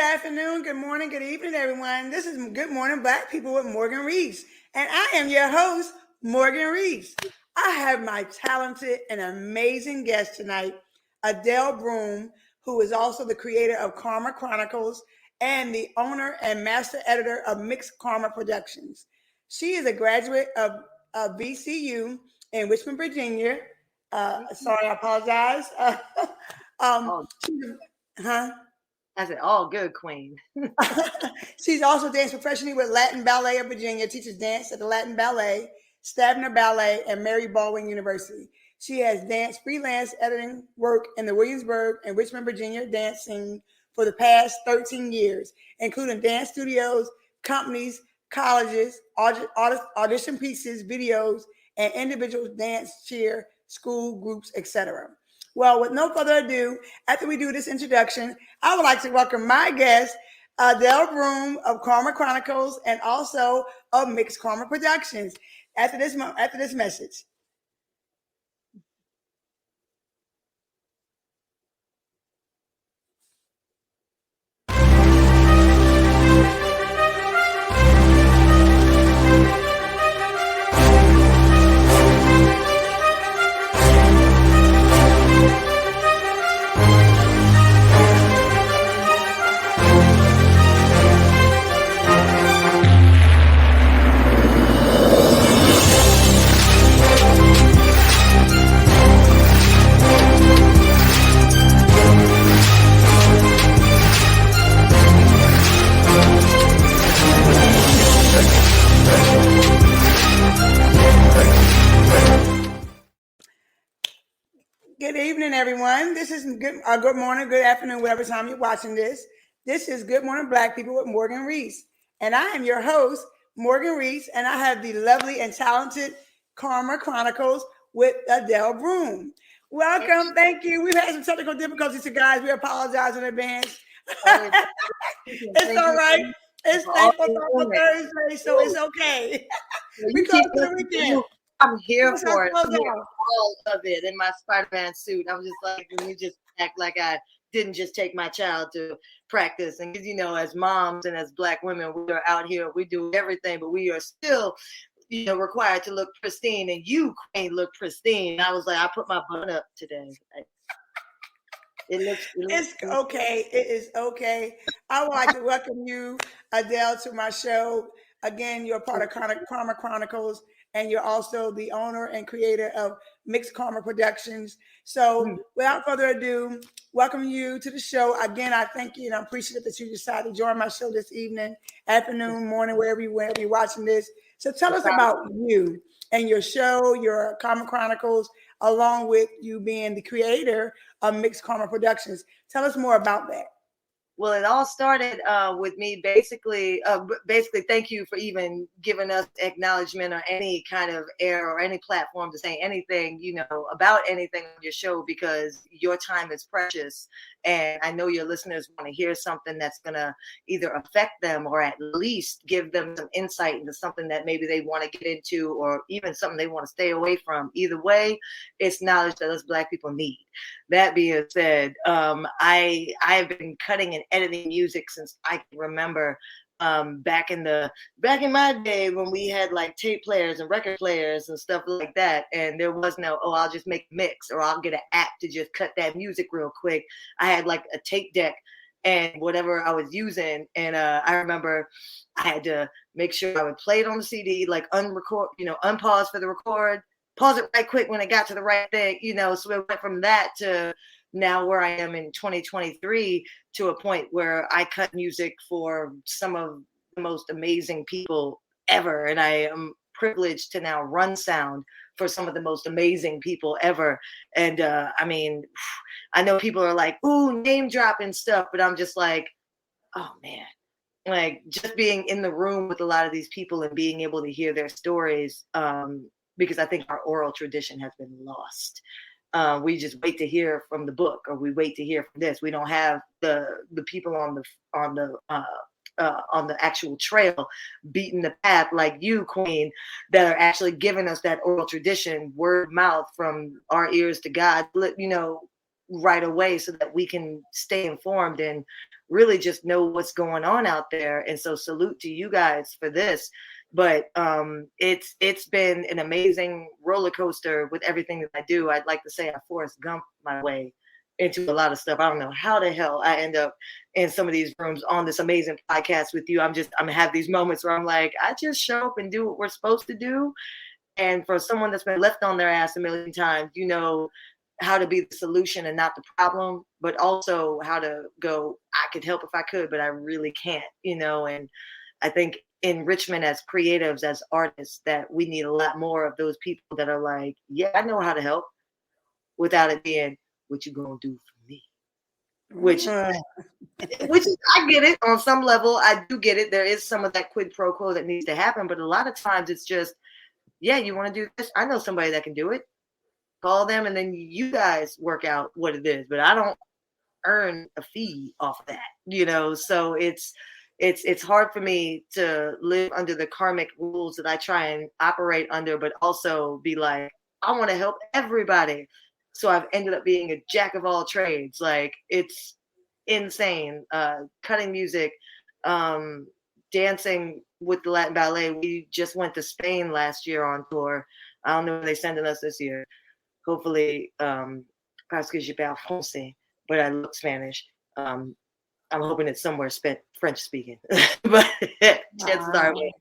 afternoon, good morning, good evening, everyone. This is Good Morning Black People with Morgan Rees, and I am your host, Morgan Rees. I have my talented and amazing guest tonight, Adelle Broom, who is also the creator of Karma Chronicles and the owner and master editor of Mixed Karma Productions. She is a graduate of VCU in Richmond, Virginia. Sorry, I apologize. um, Oh, huh? I said, "Oh, good, Queen." She's also danced professionally with Latin Ballet of Virginia, teaches dance at the Latin Ballet, Stabner Ballet, and Mary Baldwin University. She has danced freelance editing work in the Williamsburg and Richmond, Virginia dance scene for the past 13 years, including dance studios, companies, colleges, audition pieces, videos, and individual dance cheer, school groups, etc. Well, with no further ado, after we do this introduction, I would like to welcome my guest, Adelle Broom of Karma Chronicles and also of Mixed Karma Productions. After this message. Good evening, everyone. This is good morning, good afternoon, whatever time you're watching this. This is Good Morning Black People with Morgan Rees. And I am your host, Morgan Rees, and I have the lovely and talented Karma Chronicles with Adelle Broom. Welcome. Thank you. We've had some technical difficulties, you guys. We apologize in advance. It's all right. It's thankful Thursday, so it's okay. We close for the weekend. I'm here for it. I'm here all of it in my Spider-Man suit. I'm just like, when you just act like I didn't just take my child to practice. And as moms and as Black women, we are out here, we do everything, but we are still, required to look pristine. And you, Queen, look pristine. I was like, I put my bun up today. It's okay. It is okay. I would like to welcome you, Adelle, to my show. Again, you're part of Karma Chronicles, and you're also the owner and creator of Mixed Karma Productions. So, without further ado, welcome you to the show. Again, I thank you and I'm appreciative that you decided to join my show this evening, afternoon, morning, wherever you're watching this. So, tell us about you and your show, your Karma Chronicles, along with you being the creator of Mixed Karma Productions. Tell us more about that. Well, it all started with me basically, thank you for even giving us acknowledgement or any kind of air or any platform to say anything, about anything on your show, because your time is precious. And I know your listeners want to hear something that's going to either affect them or at least give them some insight into something that maybe they want to get into, or even something they want to stay away from. Either way, it's knowledge that us Black people need. That being said, I've been cutting and editing music since I can remember. Back in my day when we had like tape players and record players and stuff like that, and there was no, I'll just make a mix or I'll get an app to just cut that music real quick. I had like a tape deck and whatever I was using, and I remember I had to make sure I would play it on the CD, like unrecord, unpause for the record, pause it right quick when it got to the right thing, so it went from that to now where I am in 2023 to a point where I cut music for some of the most amazing people ever. And I am privileged to now run sound for some of the most amazing people ever. And I know people are like, ooh, name dropping stuff, but I'm just like, oh man, like just being in the room with a lot of these people and being able to hear their stories, because I think our oral tradition has been lost. We just wait to hear from the book, or we wait to hear from this. We don't have the people on the actual trail beating the path like you, Queen, that are actually giving us that oral tradition, word of mouth, from our ears to God. right away so that we can stay informed and really just know what's going on out there. And so salute to you guys for this. But it's been an amazing roller coaster with everything that I do. I'd like to say I Forrest Gump my way into a lot of stuff. I don't know how the hell I end up in some of these rooms on this amazing podcast with you. I'm have these moments where I'm like, I just show up and do what we're supposed to do. And for someone that's been left on their ass a million times, you know how to be the solution and not the problem, but also how to go, I could help if I could, but I really can't, you know. And I think in Richmond, as creatives, as artists, that we need a lot more of those people that are like, yeah, I know how to help, without it being, what you gonna do for me? Which is, I get it on some level. I do get it. There is some of that quid pro quo that needs to happen, but a lot of times it's just, yeah, you want to do this? I know somebody that can do it. Call them, and then you guys work out what it is. But I don't earn a fee off that, you know. So it's hard for me to live under the karmic rules that I try and operate under, but also be like, I want to help everybody. So I've ended up being a jack of all trades. Like, it's insane. Cutting music, dancing with the Latin ballet. We just went to Spain last year on tour. I don't know if they're sending us this year. Hopefully, parce que je parle français, but I look Spanish. I'm hoping it's somewhere French speaking, but can't start with.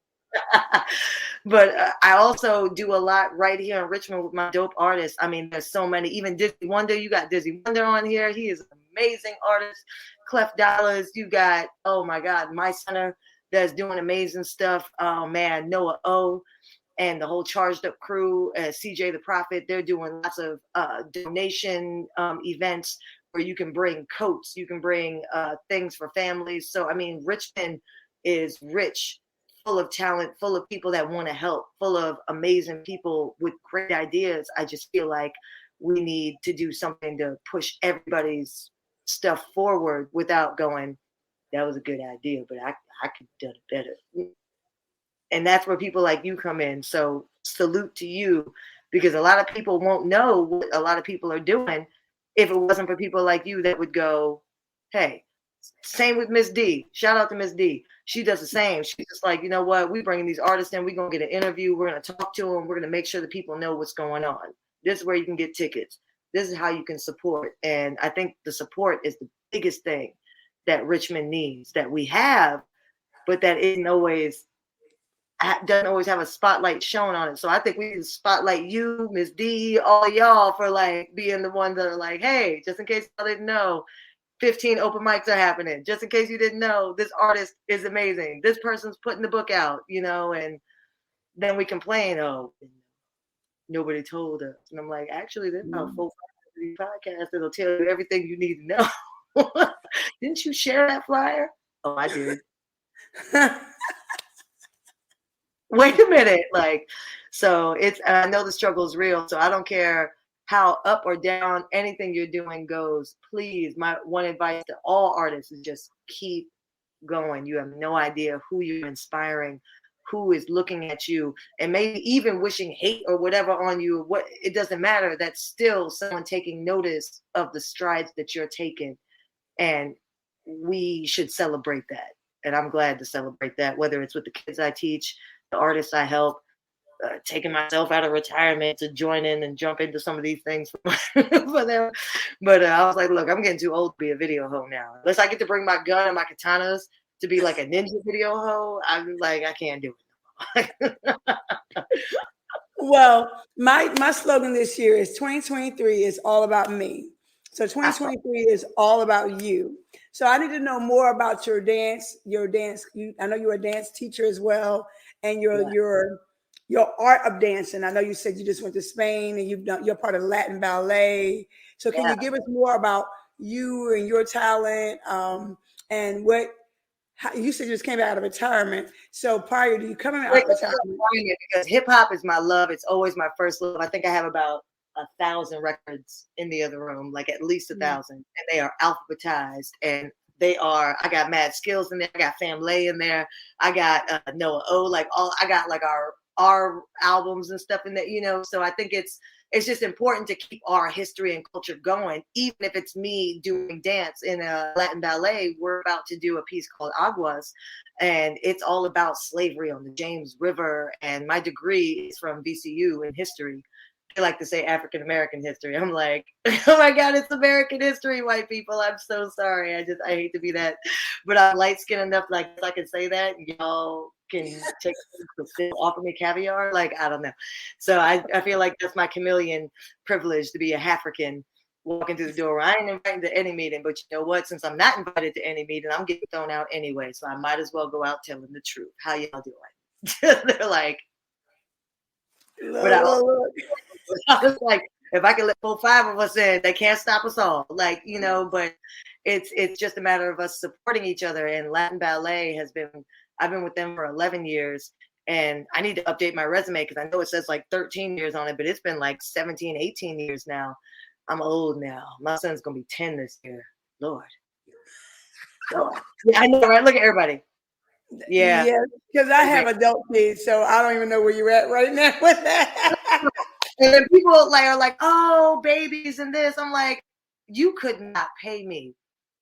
But I also do a lot right here in Richmond with my dope artists. I mean, there's so many. Even Dizzy Wonder, you got Dizzy Wonder on here. He is an amazing artist. Clef Dollars, you got, oh my God, My Center that's doing amazing stuff. Oh man, Noah O and the whole Charged Up crew, CJ the Prophet, they're doing lots of donation events where you can bring coats, you can bring things for families. So, I mean, Richmond is rich, full of talent, full of people that want to help, full of amazing people with great ideas. I just feel like we need to do something to push everybody's stuff forward without going, that was a good idea, but I could have done it better. And that's where people like you come in. So salute to you, because a lot of people won't know what a lot of people are doing if it wasn't for people like you that would go, hey, same with Miss D. Shout out to Miss D. She does the same. She's just like, you know what? We're bringing these artists in. We're going to get an interview. We're going to talk to them. We're going to make sure that people know what's going on. This is where you can get tickets. This is how you can support. And I think the support is the biggest thing that Richmond needs, that we have, but that doesn't always have a spotlight shown on it. So I think we need to spotlight you, Miss D, all y'all for like being the ones that are like, hey, just in case y'all didn't know, 15 open mics are happening. Just in case you didn't know, this artist is amazing. This person's putting the book out, you know, and then we complain, oh, nobody told us. And I'm like, actually, there's about 4 podcasts that'll tell you everything you need to know. Didn't you share that flyer? Oh, I did. Wait a minute. Like, so I know the struggle is real. So I don't care how up or down anything you're doing goes. Please, my one advice to all artists is just keep going. You have no idea who you're inspiring, who is looking at you, and maybe even wishing hate or whatever on you. What, it doesn't matter. That's still someone taking notice of the strides that you're taking. And we should celebrate that. And I'm glad to celebrate that, whether it's with the kids I teach, the artists I help, taking myself out of retirement to join in and jump into some of these things for them. But I was like, look, I'm getting too old to be a video hoe now. Unless I get to bring my gun and my katanas to be like a ninja video hoe, I'm like, I can't do it. Well, my slogan this year is 2023 is all about me. So 2023 is all about you. So I need to know more about your dance. I know you're a dance teacher as well, and your art of dancing. I know you said you just went to Spain and you're part of Latin ballet. So can you give us more about you and your talent, and how you said you just came out of retirement. So prior to you coming out of retirement, because hip hop is my love. It's always my first love. I think I have about 1,000 records in the other room, like at least 1,000, and they are alphabetized, and I got Mad Skills in there. I got Family in there. I got Noah O, I got like our albums and stuff in there, you know. So I think it's it's just important to keep our history and culture going. Even if it's me doing dance in a Latin ballet, we're about to do a piece called Aguas, and it's all about slavery on the James River. And my degree is from VCU in history. They like to say African American history. I'm like, oh my God, it's American history, white people. I'm so sorry. I hate to be that, but I'm light skinned enough, like I can say that. Y'all can take still offer me caviar. Like, I don't know. So I feel like that's my chameleon privilege to be a African walking through the door. I ain't invited to any meeting, but you know what? Since I'm not invited to any meeting, I'm getting thrown out anyway. So I might as well go out telling the truth. How y'all doing? They're like, but I was like, if I can let 4-5 of us in, they can't stop us all. Like, you know, but it's just a matter of us supporting each other. And Latin Ballet I've been with them for 11 years. And I need to update my resume because I know it says like 13 years on it, but it's been like 17, 18 years now. I'm old now. My son's going to be 10 this year. Lord. Yeah, I know, right? Look at everybody. Yeah. Yeah, because I have adult kids, so I don't even know where you're at right now with that. And then people are like, oh, babies and this. I'm like, you could not pay me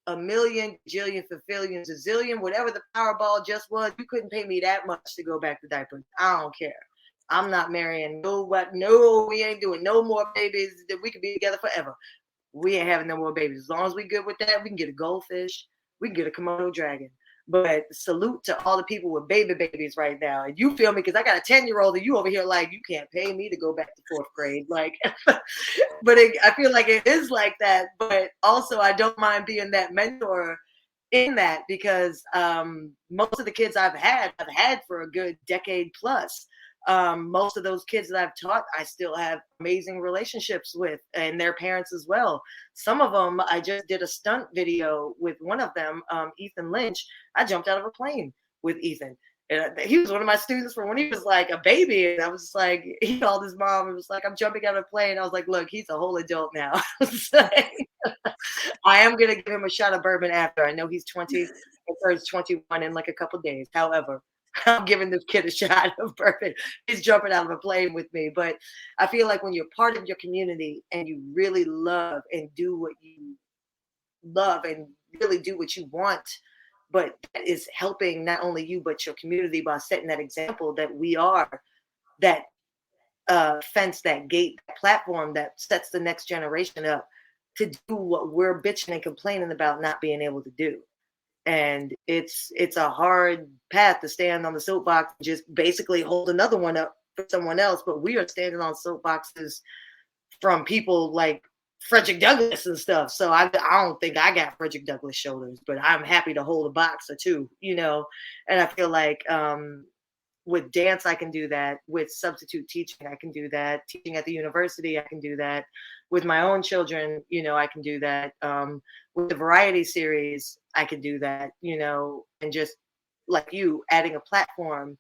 a million, jillion, fulfillion, zillion, whatever the Powerball just was. You couldn't pay me that much to go back to diapers. I don't care. I'm not marrying nobody. No, we ain't doing no more babies. That we could be together forever. We ain't having no more babies. As long as we good with that, we can get a goldfish. We can get a Komodo dragon. But salute to all the people with babies right now. And you feel me? Because I got a 10-year-old and you over here like, you can't pay me to go back to 4th grade. Like, but I feel like it is like that. But also I don't mind being that mentor in that because most of the kids I've had for a good decade plus. Most of those kids that I've taught, I still have amazing relationships with, and their parents as well. Some of them, I just did a stunt video with one of them, Ethan Lynch. I jumped out of a plane with Ethan. And he was one of my students from when he was like a baby. And I was just like, he called his mom and was like, I'm jumping out of a plane. I was like, look, he's a whole adult now. I am going to give him a shot of bourbon after. I know he's 20, he turns 21 in like a couple days. However, I'm giving this kid a shot of bourbon. He's jumping out of a plane with me. But I feel like when you're part of your community and you really love and do what you love and really do what you want, but that is helping not only you, but your community by setting that example that we are that fence, that gate, that platform that sets the next generation up to do what we're bitching and complaining about not being able to do. And it's a hard path to stand on the soapbox and just basically hold another one up for someone else. But we are standing on soapboxes from people like Frederick Douglass and stuff. So I don't think I got Frederick Douglass shoulders, but I'm happy to hold a box or two, you know. And I feel like with dance, I can do that. With substitute teaching, I can do that. Teaching at the university, I can do that. With my own children, you know, I can do that. With the variety series, I can do that, you know, and just like you, adding a platform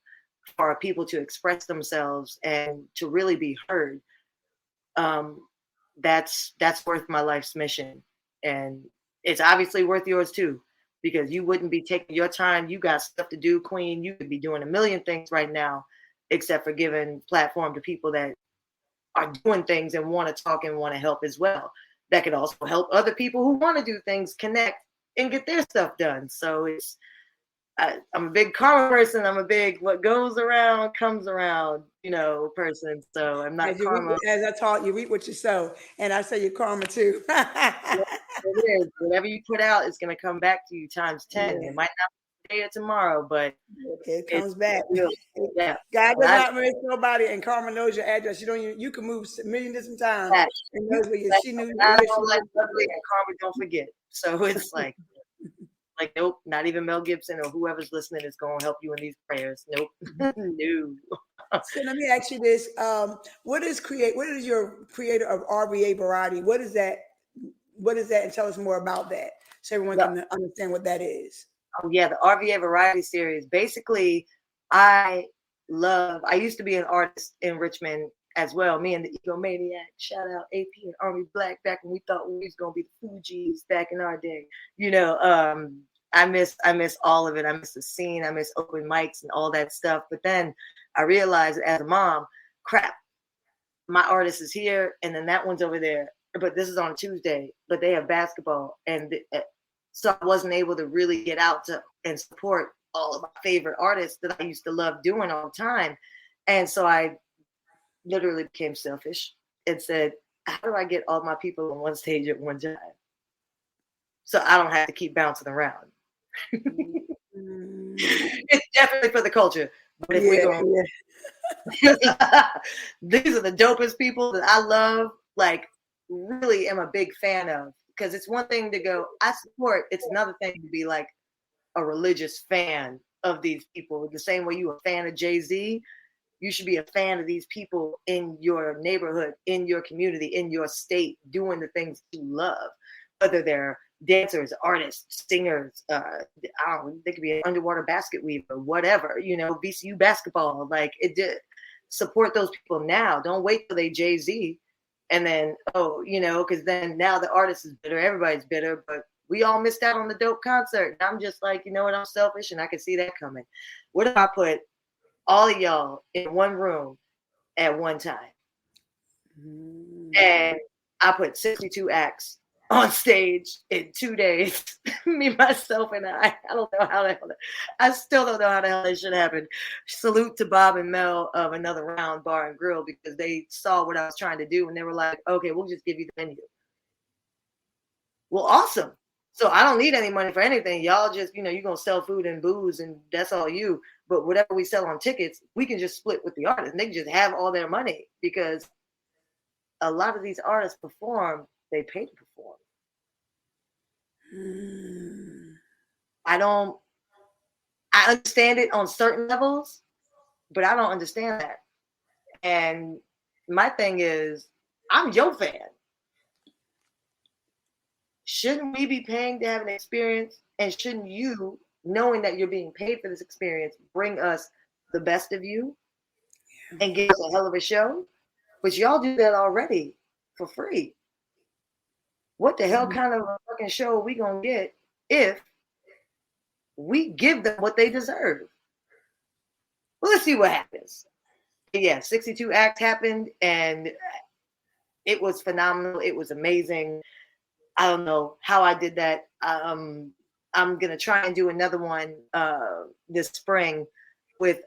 for people to express themselves and to really be heard. That's worth my life's mission. And it's obviously worth yours too, because you wouldn't be taking your time. You got stuff to do, Queen. You could be doing a million things right now, except for giving platform to people that are doing things and want to talk and want to help as well. That could also help other people who want to do things connect and get their stuff done. So I'm a big karma person. I'm a big what goes around comes around, you know, person. So I'm not karma. As I taught you, reap what you sow. And I say you're karma too. Yeah, it is. Whatever you put out, it's going to come back to you times 10. Yeah. It might not be there tomorrow, but it comes back. Yeah. God does not miss nobody, and karma knows your address. You can move a million different times. And knows where she knew. I don't like ugly, and karma don't forget. So it's like nope, not even Mel Gibson or whoever's listening is going to help you in these prayers. Nope. No. So let me ask you this: what is your creator of RVA Variety? What is that? And tell us more about that, so everyone can understand what that is. Oh yeah, the RVA Variety Series. Basically, I used to be an artist in Richmond as well. Me and the Egomaniac. Shout out AP and Army Black back when we thought we was gonna be the Fugees back in our day. You know, I miss all of it. I miss the scene. I miss open mics and all that stuff. But then I realized as a mom, crap, my artist is here, and then that one's over there. But this is on Tuesday, but they have basketball. And so I wasn't able to really get out to and support all of my favorite artists that I used to love doing all the time. And so I literally became selfish and said, how do I get all my people on one stage at one time? So I don't have to keep bouncing around. It's definitely for the culture. But if we're going, these are the dopest people that I love, like really am a big fan of. Because it's one thing to go, I support, it's another thing to be like a religious fan of these people. The same way you're a fan of Jay-Z, you should be a fan of these people in your neighborhood, in your community, in your state, doing the things you love, whether they're dancers, artists, singers, I don't know, they could be an underwater basket weaver, whatever, you know, VCU basketball, like it did. Support those people now. Don't wait till they Jay-Z and then, oh, you know, because then now the artist is bitter, everybody's bitter, but we all missed out on the dope concert. And I'm just like, you know what, I'm selfish and I can see that coming. What if I put all of y'all in one room at one time? And I put 62 acts on stage in 2 days. Me, myself, and I don't know how the hell I still don't know how the hell that should happen. Salute to Bob and Mel of Another Round Bar and Grill, because they saw what I was trying to do and they were like, okay, we'll just give you the menu. Well, awesome. So I don't need any money for anything. Y'all just, you know, you're going to sell food and booze and that's all you. But whatever we sell on tickets, we can just split with the artists. And they can just have all their money, because a lot of these artists perform, they pay to perform. I understand it on certain levels, but I don't understand that. And my thing is, I'm your fan. Shouldn't we be paying to have an experience? And shouldn't you, knowing that you're being paid for this experience, bring us the best of you and give us a hell of a show? But y'all do that already for free. What the hell kind of a fucking show are we gonna get if we give them what they deserve? Well, let's see what happens. Yeah, 62 acts happened and it was phenomenal. It was amazing. I don't know how I did that. I'm gonna try and do another one this spring with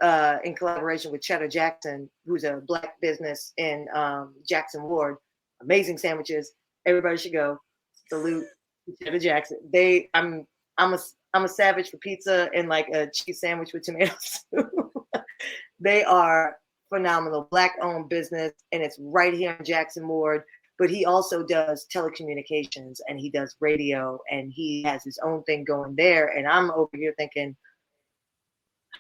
in collaboration with Cheddar Jackson, who's a Black business in Jackson Ward. Amazing sandwiches. Everybody should go. Salute Cheddar Jackson. I'm a savage for pizza and like a cheese sandwich with tomato soup. They are phenomenal. Black-owned business, and it's right here in Jackson Ward. But he also does telecommunications and he does radio and he has his own thing going there. And I'm over here thinking,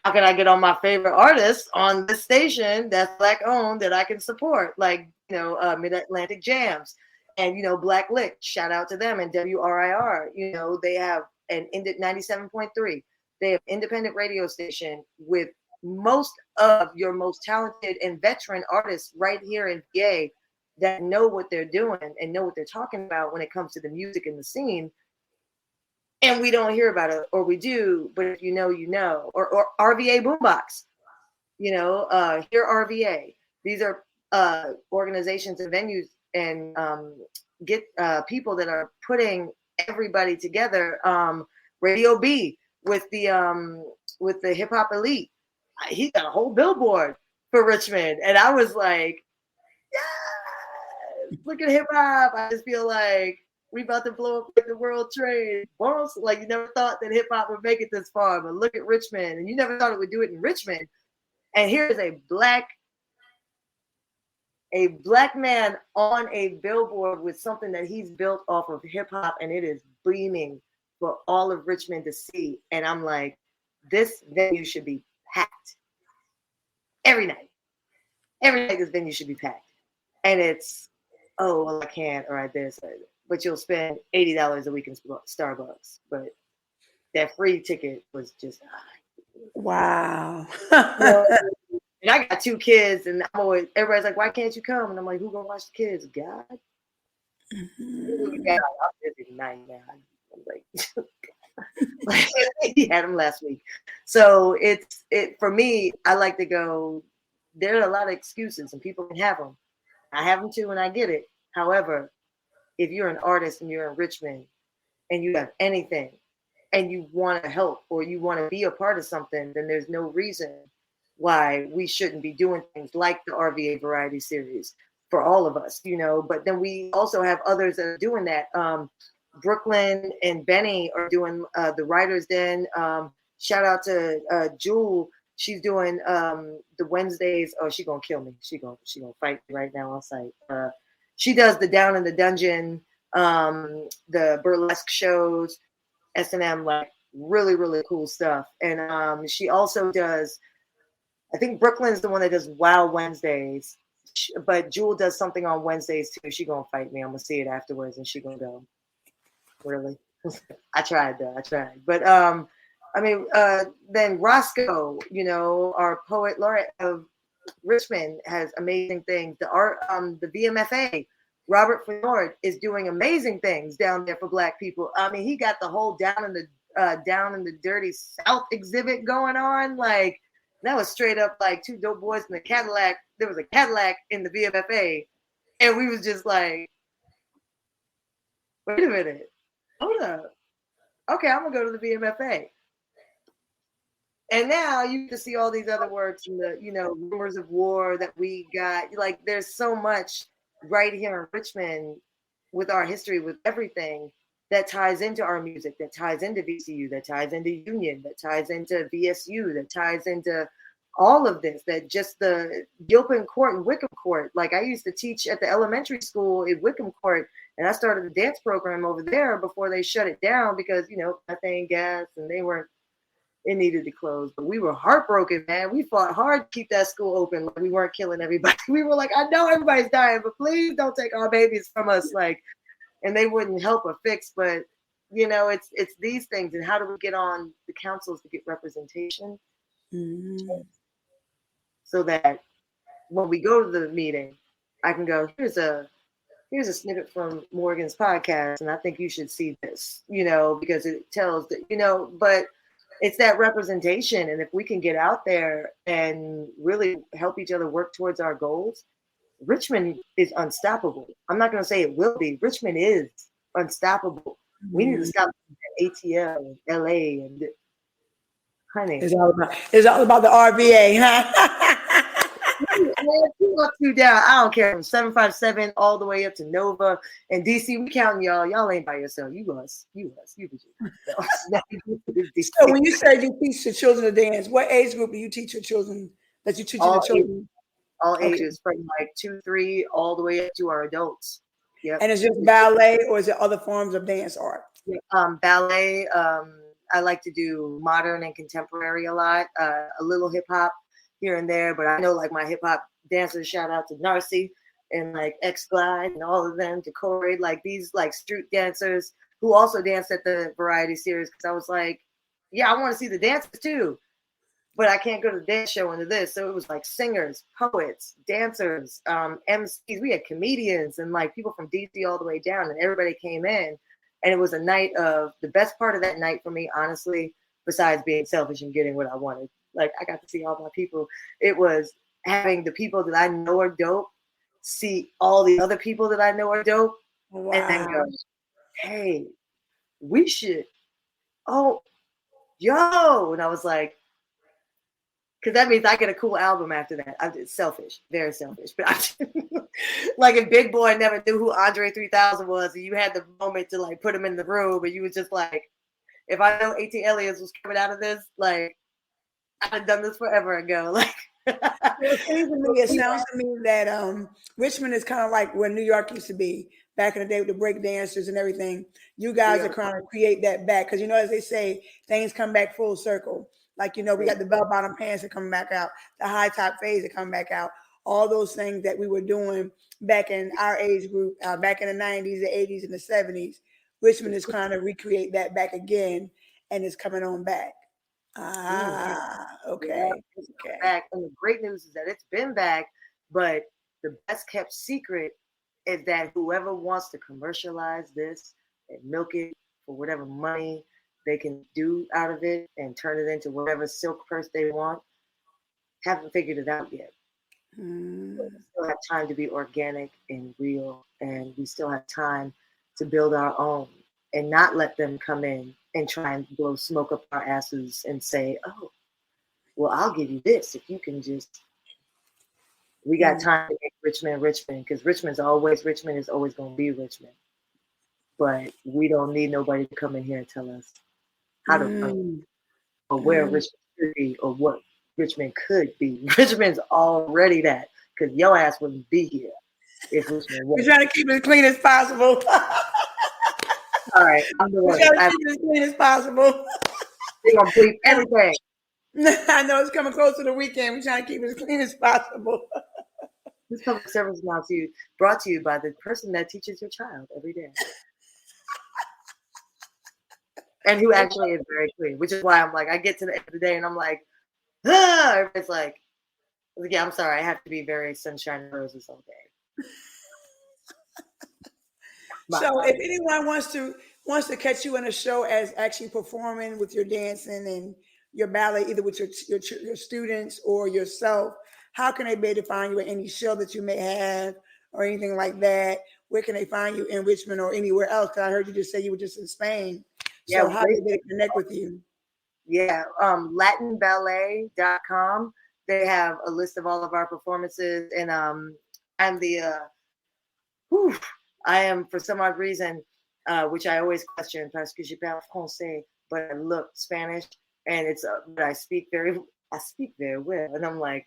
how can I get on my favorite artists on this station that's Black owned that I can support? Like, you know, Mid-Atlantic Jams and, you know, Black Lick, shout out to them, and WRIR, you know, they have an 97.3. They have independent radio station with most of your most talented and veteran artists right here in PA that know what they're doing and know what they're talking about when it comes to the music and the scene. And we don't hear about it, or we do, but if you know, you know. Or RVA Boombox, you know, here RVA. These are organizations and venues and get people that are putting everybody together. Radio B with the Hip Hop Elite. He got a whole billboard for Richmond. And I was like, yeah, look at hip hop. I just feel like we about to blow up like the World Trade. Almost like you never thought that hip hop would make it this far, but look at Richmond. And you never thought it would do it in Richmond. And here's a black man on a billboard with something that he's built off of hip hop, and it is beaming for all of Richmond to see. And I'm like, this venue should be packed every night. Every night this venue should be packed. And it's, oh, well, I can't, or I this, but you'll spend $80 a week in Starbucks. But that free ticket was just, wow. You know, and I got 2 kids, and I'm always, everybody's like, why can't you come? And I'm like, who gonna watch the kids? God. Yeah, I'm busy tonight, man. I'm like, he had them last week. So it for me, I like to go, there are a lot of excuses and people can have them, I have them too, and I get it. However, if you're an artist and you're in Richmond and you have anything and you want to help or you want to be a part of something, then there's no reason why we shouldn't be doing things like the RVA Variety Series for all of us, you know. But then we also have others that are doing that. Brooklyn and Benny are doing the Writers Den. Shout out to Jewel. She's doing the Wednesdays. Oh, she gonna kill me. She gonna fight me right now on site. She does the Down in the Dungeon, the burlesque shows, S&M, like really, really cool stuff. And she also does, I think Brooklyn's the one that does Wow Wednesdays, but Jewel does something on Wednesdays too. She gonna fight me. I'm gonna see it afterwards and she gonna go, really? I tried though, I tried. But I mean, then Roscoe, you know, our poet laureate of Richmond, has amazing things. The VMFA, Robert Ford, is doing amazing things down there for Black people. I mean, he got the whole down in the dirty South exhibit going on. Like that was straight up like two dope boys in a Cadillac. There was a Cadillac in the VMFA, and we was just like, wait a minute, hold up. Okay, I'm gonna go to the VMFA. And now you get to see all these other works and the, you know, rumors of war that we got. Like, there's so much right here in Richmond with our history, with everything that ties into our music, that ties into VCU, that ties into Union, that ties into VSU, that ties into all of this, that just the Gilpin Court and Wickham Court. Like, I used to teach at the elementary school in Wickham Court, and I started the dance program over there before they shut it down because, you know, methane gas, and it needed to close. But we were heartbroken, man. We fought hard to keep that school open. Like, we weren't killing everybody. We were like, I know everybody's dying, but please don't take our babies from us. Like, and they wouldn't help or fix. But, you know, it's these things. And how do we get on the councils to get representation? Mm-hmm. So that when we go to the meeting, I can go, here's a snippet from Morgan's podcast, and I think you should see this, you know, because it tells that, you know, but it's that representation. And if we can get out there and really help each other work towards our goals, Richmond is unstoppable. I'm not going to say it will be. Richmond is unstoppable. We need to stop ATL and LA and honey. It's all about the RVA, huh? You down. I don't care, from 757 all the way up to Nova and DC. We counting y'all. Y'all ain't by yourself. You us. So when you say you teach your children to dance, what age group do you teach your children? That you teach your children? All ages, from like 2, 3, all the way up to our adults. Yeah. And it's just ballet, or is it other forms of dance art? Ballet. I like to do modern and contemporary a lot. A little hip hop here and there, but I know like my hip hop dancers, shout out to Narcy and like X Glide and all of them, to Corey, like these like street dancers who also danced at the Variety Series, because I was like, yeah, I want to see the dances too, but I can't go to the dance show into this. So it was like singers, poets, dancers, MCs. We had comedians and like people from DC all the way down, and everybody came in. And it was a night of, the best part of that night for me, honestly, besides being selfish and getting what I wanted, like I got to see all my people. It was having the people that I know are dope see all the other people that I know are dope. Wow. And then go, hey, we should, oh, yo. And I was like, because that means I get a cool album after that. I'm selfish, very selfish. But like if Big Boy never knew who Andre 3000 was, and you had the moment to like put him in the room, and you was just like, if I know 18 Aliens was coming out of this, like I'd have done this forever ago. Like, it sounds to me that Richmond is kind of like where New York used to be back in the day with the break dancers and everything. You guys are trying to create that back, because, you know, as they say, things come back full circle. Like, you know, we got the bell bottom pants that come back out, the high top fades that come back out, all those things that we were doing back in our age group, back in the 90s, the 80s, and the 70s. Richmond is trying to recreate that back again, and it's coming on back. Okay. Back. And the great news is that it's been back, but the best kept secret is that whoever wants to commercialize this and milk it for whatever money they can do out of it and turn it into whatever silk purse they want, haven't figured it out yet. still have time to be organic and real, and we still have time to build our own and not let them come in and try and blow smoke up our asses and say, oh, well, I'll give you this if you can just. We got time to make Richmond Richmond, because Richmond is always going to be Richmond. But we don't need nobody to come in here and tell us how to run or where Richmond should be or what Richmond could be. Richmond's already that, because your ass wouldn't be here if Richmond was. We're trying to keep it as clean as possible. All right, I'm the one. We're trying to keep it as clean as possible. They're going to bleep everything. I know it's coming close to the weekend. We're trying to keep it as clean as possible. This public service is brought to you by the person that teaches your child every day. And who actually is very clean, which is why I'm like, I get to the end of the day and I'm like, everybody's like, yeah, I'm sorry, I have to be very sunshine and roses all day. So if anyone wants to catch you in a show as actually performing with your dancing and your ballet, either with your students or yourself, how can they be able to find you at any show that you may have or anything like that? Where can they find you in Richmond or anywhere else? Because I heard you just say you were just in Spain. So how do they connect with you? Yeah, latinballet.com. They have a list of all of our performances, and I am, for some odd reason, which I always question, parce que je parle français, but I look Spanish, and it's but I speak very well, and I'm like,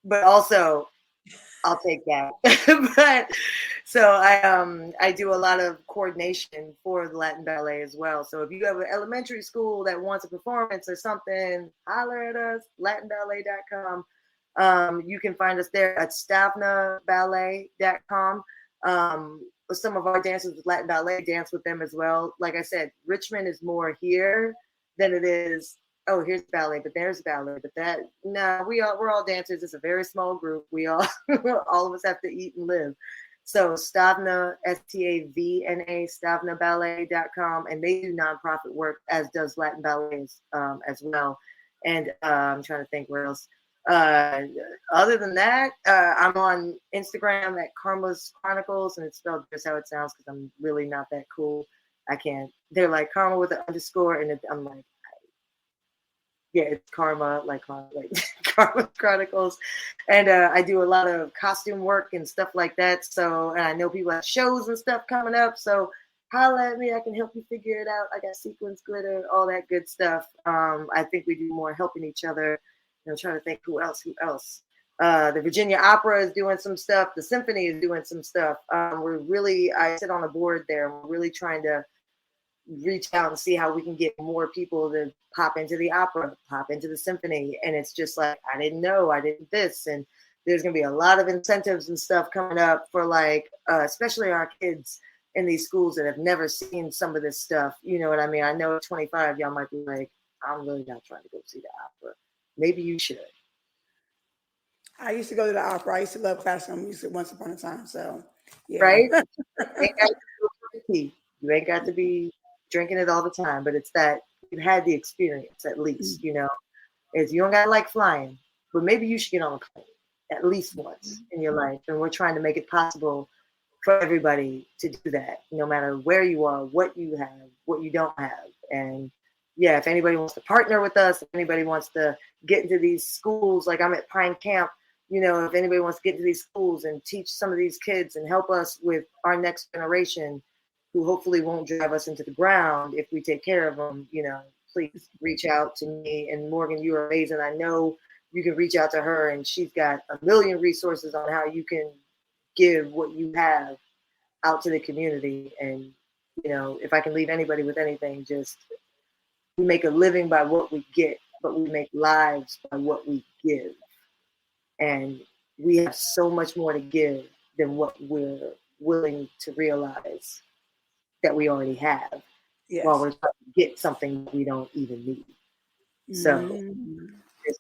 but also I'll take that. But so I do a lot of coordination for the Latin Ballet as well. So if you have an elementary school that wants a performance or something, holler at us, latinballet.com. You can find us there at stavnaballet.com. Some of our dancers with Latin Ballet dance with them as well. Like I said, Richmond is more here than it is, oh, here's ballet, but there's ballet, but that, no, we're all dancers. It's a very small group. We all of us have to eat and live. So Stavna, Stavna, stavnaballet.com, and they do nonprofit work, as does Latin Ballet as well. And I'm trying to think where else. Other than that, I'm on Instagram at Karma's Chronicles, and it's spelled just how it sounds because I'm really not that cool. I can't. They're like Karma with an underscore, and I'm like, yeah, it's Karma, like Karma Chronicles. And I do a lot of costume work and stuff like that. So, and I know people have shows and stuff coming up. So holla at me. I can help you figure it out. I got sequins, glitter, all that good stuff. I think we do more helping each other. I'm trying to think who else. The Virginia Opera is doing some stuff. The Symphony is doing some stuff. I sit on a board there. We're really trying to reach out and see how we can get more people to pop into the opera, pop into the symphony. And it's just like, I didn't know, I did this. And there's going to be a lot of incentives and stuff coming up for like, especially our kids in these schools that have never seen some of this stuff. You know what I mean? I know at 25, y'all might be like, I'm really not trying to go see the opera. Maybe you should. I used to go to the opera. I used to love classical music once upon a time. So, yeah. Right? You ain't got to be drinking it all the time, but it's that you had the experience at least, you know. Is you don't gotta like flying, but maybe you should get on a plane at least once in your life. And we're trying to make it possible for everybody to do that, no matter where you are, what you have, what you don't have. And yeah, if anybody wants to partner with us, if anybody wants to get into these schools, like I'm at Pine Camp, you know, if anybody wants to get into these schools and teach some of these kids and help us with our next generation, who hopefully won't drive us into the ground if we take care of them, you know, please reach out to me. And Morgan, you are amazing. I know you can reach out to her, and she's got a million resources on how you can give what you have out to the community. And, you know, if I can leave anybody with anything, just we make a living by what we get, but we make lives by what we give. And we have so much more to give than what we're willing to realize that we already have, while we're trying to get something we don't even need. So just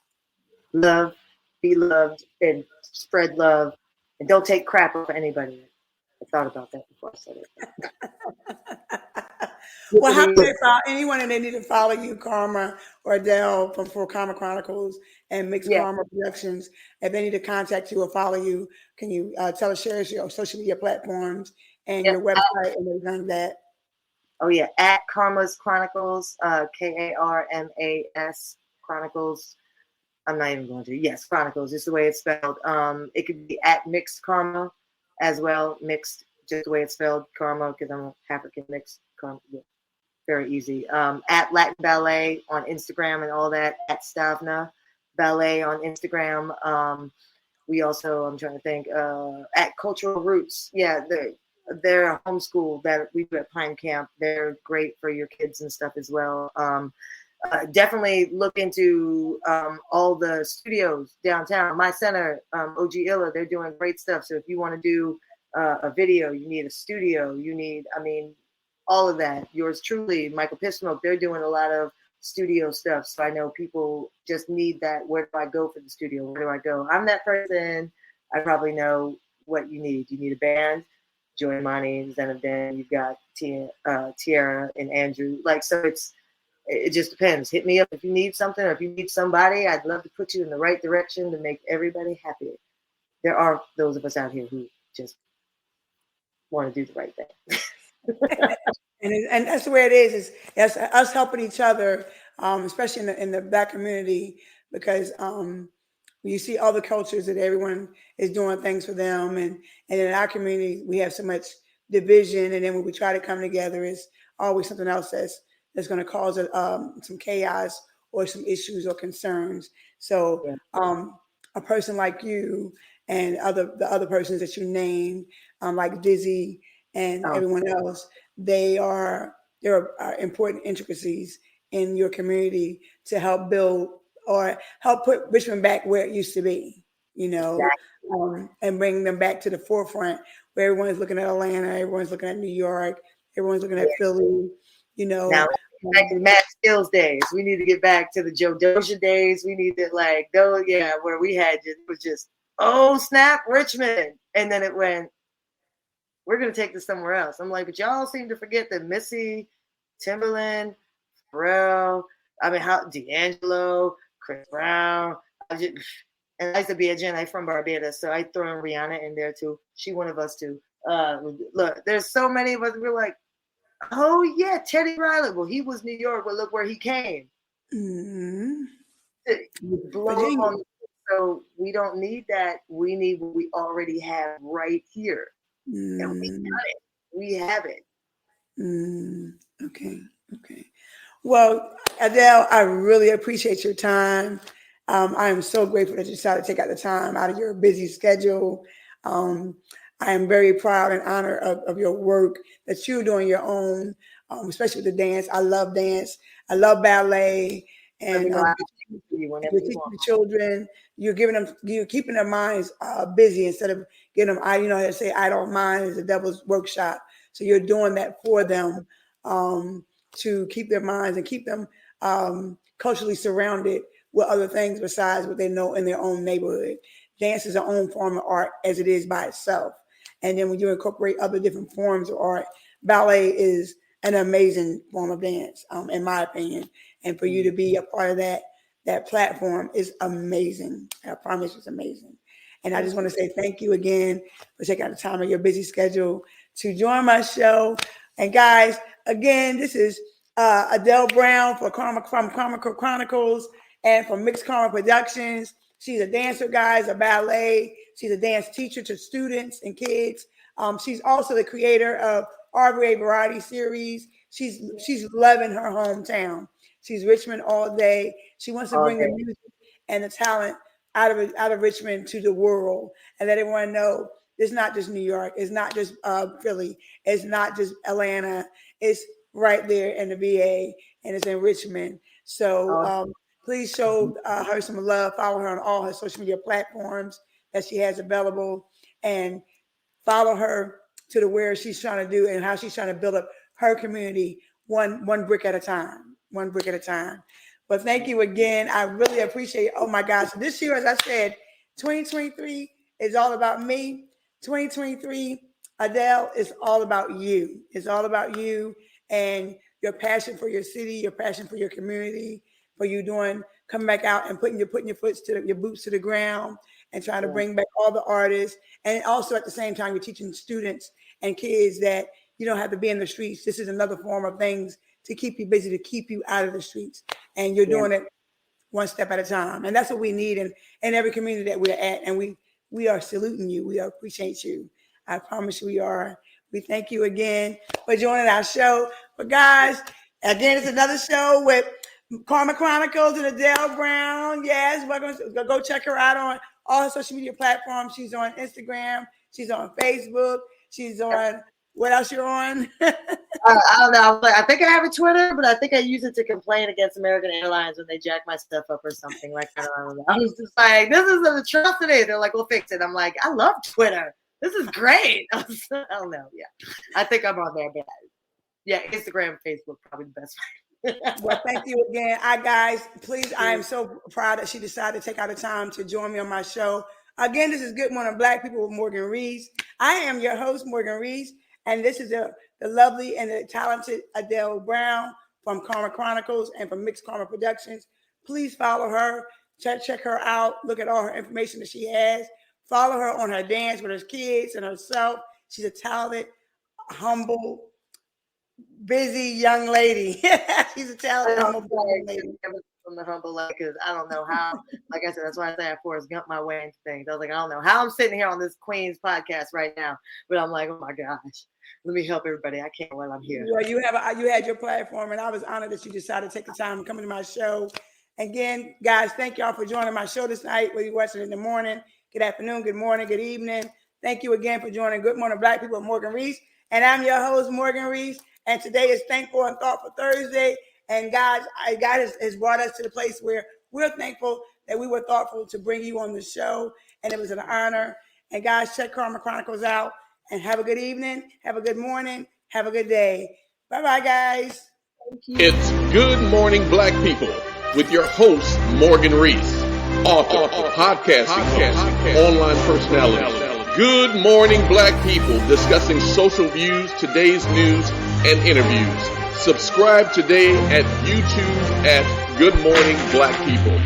love, be loved, and spread love, and don't take crap for anybody. I thought about that before I said it. Well, how can they follow anyone, and they need to follow you, Karma or Adelle, for Karma Chronicles? and Mixed Yeah. Karma Productions. If they need to contact you or follow you, can you share your social media platforms and Yep. your website and everything like that? Oh yeah, at Karma's Chronicles, Karmas Chronicles. I'm not even going to. Yes, Chronicles is the way it's spelled. It could be at Mixed Karma as well. Mixed, just the way it's spelled, Karma, because I'm African Mixed Karma. Yeah, very easy. At Latin Ballet on Instagram and all that. At Stavna Ballet on Instagram. We also, I'm trying to think, at Cultural Roots. Yeah, they're a homeschool that we do at Pine Camp. They're great for your kids and stuff as well. Definitely look into all the studios downtown. My center, OG Illa, they're doing great stuff. So if you want to do a video, you need a studio, you need, all of that. Yours truly, Michael Pissmoke, they're doing a lot of studio stuff. So I know people just need that. Where do I go for the studio? Where do I go? I'm that person. I probably know what you need. You need a band, Joy Money, then you've got Tiara and Andrew. So it just depends. Hit me up if you need something or if you need somebody. I'd love to put you in the right direction to make everybody happy. There are those of us out here who just want to do the right thing. And that's the way it is. It's us helping each other, especially in the Black community, because you see other cultures that everyone is doing things for them, and in our community we have so much division, and then when we try to come together, it's always something else that's going to cause some chaos or some issues or concerns. So a person like you and the other persons that you named, like Dizzy and everyone else, there are important intricacies in your community to help build or help put Richmond back where it used to be, and bring them back to the forefront where everyone's looking at Atlanta, everyone's looking at New York, everyone's looking at Philly, Now, back to the Mad Skills days. We need to get back to the Joe Doja days. We need to go, where we had it was just, oh snap, Richmond. And then it went, we're going to take this somewhere else. I'm like, but y'all seem to forget that Missy, Timberland, Pharrell, D'Angelo, Chris Brown. And I used to be a Gen A from Barbados, so I throw in Rihanna in there too. She one of us too. Look, there's so many of us. We're like, oh yeah, Teddy Riley. Well, he was New York, but look where he came. Mm-hmm. So we don't need that. We need what we already have right here. And we got it. We have it. Okay. Well, Adelle, I really appreciate your time. I am so grateful that you decided to take out the time out of your busy schedule. I am very proud and honored of your work that you're doing your own, especially with the dance. I love dance. I love ballet. And you're teaching the children. You're keeping their minds busy instead of getting them. They say idle mind is the devil's workshop. So you're doing that for them to keep their minds and keep them culturally surrounded with other things besides what they know in their own neighborhood. Dance is their own form of art as it is by itself. And then when you incorporate other different forms of art, ballet is an amazing form of dance, in my opinion. And for you to be a part of that platform is amazing. I promise it's amazing. And I just want to say thank you again for taking out the time of your busy schedule to join my show. And guys, again, this is Adelle Brown from Karma Chronicles and from Mixed Karma Productions. She's a dancer, guys, a ballet. She's a dance teacher to students and kids. She's also the creator of RVA Variety Series. She's loving her hometown. She's Richmond all day. She wants to bring the music and the talent out of Richmond to the world and let everyone know it's not just New York. It's not just Philly. It's not just Atlanta. It's right there in the VA and it's in Richmond. So please show her some love. Follow her on all her social media platforms that she has available and follow her to where she's trying to do and how she's trying to build up her community one brick at a time. One brick at a time. But thank you again. I really appreciate it. Oh my gosh. So this year, as I said, 2023 is all about me. 2023, Adelle, is all about you. It's all about you and your passion for your city, your passion for your community, for you coming back out and putting your boots to the ground and trying to bring back all the artists. And also at the same time, you're teaching students and kids that you don't have to be in the streets. This is another form of things to keep you busy, to keep you out of the streets. And you're doing it one step at a time. And that's what we need in every community that we're at. And we are saluting you. We appreciate you. I promise we are. We thank you again for joining our show. But guys, again, it's another show with Karma Chronicles and Adelle Brown. Yes, welcome. Go check her out on all her social media platforms. She's on Instagram. She's on Facebook. She's on, what else you're on? I don't know. I think I have a Twitter, but I think I use it to complain against American Airlines when they jack my stuff up or something like that. I don't know. I was just like, this is an atrocity. They're like, we'll fix it. I'm like, I love Twitter. This is great. I don't know. Yeah. I think I'm on there, but yeah, Instagram, Facebook, probably the best way. Well, thank you again. Guys, please, I am so proud that she decided to take out the time to join me on my show. Again, this is Good Morning Black People with Morgan Rees. I am your host, Morgan Rees, and this is the lovely and the talented Adelle Brown from Karma Chronicles and from Mixed Karma Productions. Please follow her. Check her out. Look at all her information that she has. Follow her on her dance with her kids and herself. She's a talented, humble, busy young lady. She's a talented, humble young lady. From the humble, because I don't know how. Like I said, that's why I say I Forrest Gump my way into things. I was like, I don't know how I'm sitting here on this Queen's podcast right now, but I'm like, oh my gosh, let me help everybody. I can't while I'm here. Well, you had your platform, and I was honored that you decided to take the time to come to my show. Again, guys, thank y'all for joining my show this night. Whether you're watching in the morning, good afternoon, good morning, good evening. Thank you again for joining Good Morning Black People with Morgan Rees. And I'm your host, Morgan Rees. And today is Thankful and Thoughtful Thursday. And God has brought us to the place where we're thankful that we were thoughtful to bring you on the show. And it was an honor. And guys, check Karma Chronicles out. And have a good evening. Have a good morning. Have a good day. Bye-bye, guys. It's Good Morning Black People with your host, Morgan Rees, author, podcast, online personality. Good Morning Black People, discussing social views, today's news, and interviews. Subscribe today at YouTube at Good Morning Black People.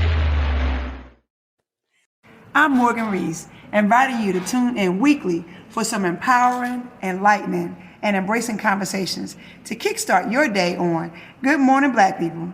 I'm Morgan Rees, inviting you to tune in weekly for some empowering, enlightening, and embracing conversations to kickstart your day on Good Morning Black People.